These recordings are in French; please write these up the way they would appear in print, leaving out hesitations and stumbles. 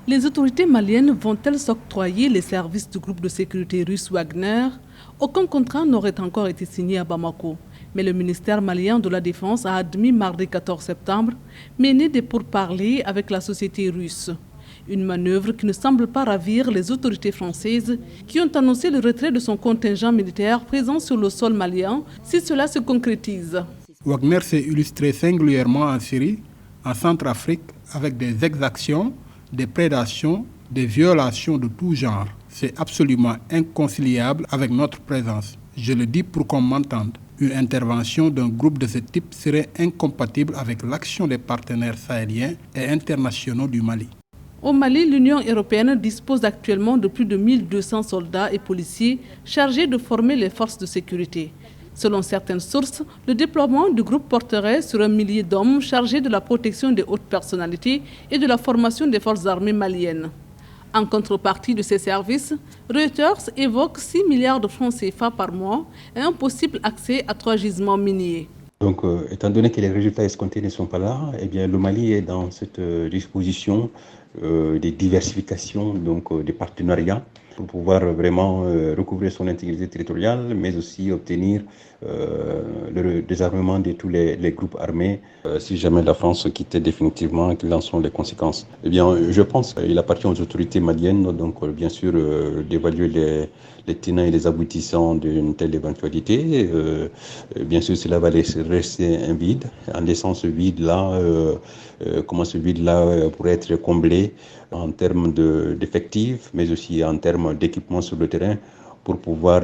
Les autorités maliennes vont-elles s'octroyer les services du groupe de sécurité russe Wagner? Aucun contrat n'aurait encore été signé à Bamako. Mais le ministère malien de la Défense a admis mardi 14 septembre mener des pourparlers avec la société russe. Une manœuvre qui ne semble pas ravir les autorités françaises qui ont annoncé le retrait de son contingent militaire présent sur le sol malien si cela se concrétise. Wagner s'est illustré singulièrement en Syrie, en Centrafrique, avec des exactions, des prédations, des violations de tout genre. C'est absolument inconciliable avec notre présence. Je le dis pour qu'on m'entende. Une intervention d'un groupe de ce type serait incompatible avec l'action des partenaires sahéliens et internationaux du Mali. Au Mali, l'Union européenne dispose actuellement de plus de 1200 soldats et policiers chargés de former les forces de sécurité. Selon certaines sources, le déploiement du groupe porterait sur 1 millier d'hommes chargés de la protection des hautes personnalités et de la formation des forces armées maliennes. En contrepartie de ces services, Reuters évoque 6 milliards de francs CFA par mois et un possible accès à 3 gisements miniers. Donc, étant donné que les résultats escomptés ne sont pas là, eh bien, le Mali est dans cette disposition de diversification, des partenariats, pour pouvoir vraiment recouvrer son intégrité territoriale, mais aussi obtenir le désarmement de tous les groupes armés. Si jamais la France quittait définitivement, quelles en sont les conséquences? Eh bien, je pense qu'il appartient aux autorités maliennes, donc bien sûr, d'évaluer les tenants et les aboutissants d'une telle éventualité. Bien sûr, cela va rester un vide. En laissant ce vide-là, comment ce vide-là pourrait être comblé en termes d'effectifs, mais aussi en termes d'équipement sur le terrain, pour pouvoir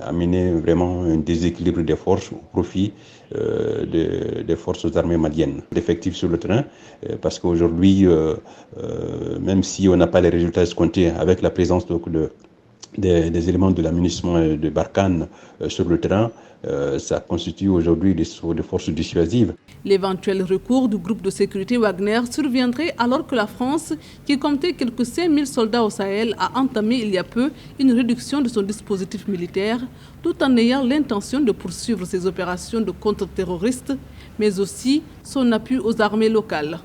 amener vraiment un déséquilibre des forces au profit des forces armées maliennes. L'effectif sur le terrain, parce qu'aujourd'hui, même si on n'a pas les résultats escomptés avec la présence des éléments de l'amunissement de Barkhane sur le terrain, ça constitue aujourd'hui des forces dissuasives. L'éventuel recours du groupe de sécurité Wagner surviendrait alors que la France, qui comptait quelques 5000 soldats au Sahel, a entamé il y a peu une réduction de son dispositif militaire, tout en ayant l'intention de poursuivre ses opérations de contre-terroristes, mais aussi son appui aux armées locales.